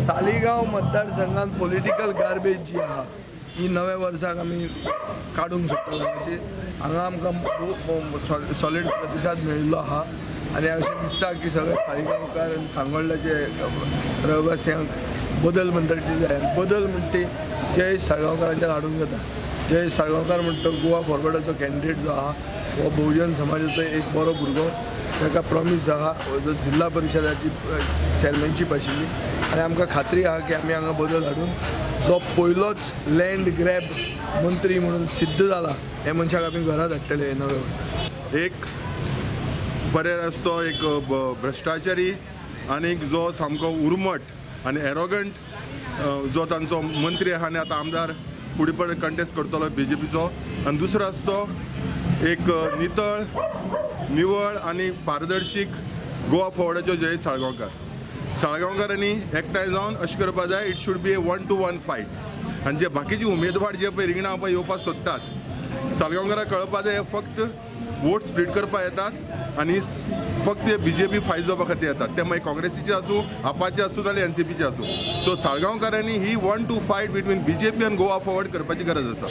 सालिगांव मतदारसंघात political garbage जी आहा ही नव्या वर्साक आमी काडूंक सोदता म्हणजे हांगा आमकां सॉलिड प्रतिसाद मेळिल्लो आहा आनी अशें दिसता की सगळे सालिगांवकार आनी सांगोळ्याचे रहिवास्यांक बदल मेंटॅलिटी जाय. बदल म्हणटी जयेश साळगांवकारांच्या हाडूंक जाता. जयेश साळगांवकार म्हणटा गोवा फॉरवर्डाचो कॅन्डिडेट जो आहा हो बहुजन समाजाचो एक बरो भुरगो, ताका प्रॉमिस आहा जो जिल्हा परिशदाची चॅरमॅनशीप आशिल्ली आनी आमकां खात्री आहा की आमी हांगा बदल हाडून जो पयलोच लँड ग्रॅब मंत्री म्हणून सिद्ध जाला हे मनशाक आमी घरा धाडटले हे नवे वर्साक. एक बरे रस्तो एक भ्रश्टाचारी आनी जो सामको उर्मट आनी एरोगंट जो तांचो मंत्री आहा आनी आतां आमदार फुडें पडे कंटेस्ट करतलो BJPचो. आनी दुसरो रस्तो एक नितळ निवळ आनी पारदर्शीक गोवा फॉरवर्डाचो जयेश साळगांवकार. साळगांवकारांनी एकठांय जावन अशें करपा जाय. It should be A 1-to-1 fight. आनी जे बाकीचे उमेदवार जे पळय रिंगणां पळय येवपाक सोदतात साळगांवकारांक कळपा जाय फक्त वोट स्प्लीट करपाक येतात आनी फक्त BJP फायट जावपा खातीर येतात. ते मागीर काँग्रेसीचे आसूं, आपाचे आसूं नाल्यार NCPचे आसूं. सो साळगांवकारांनी ही 1-2 फायट बिटवीन BJP आनी गोवा फॉरवर्ड करपाची गरज आसा.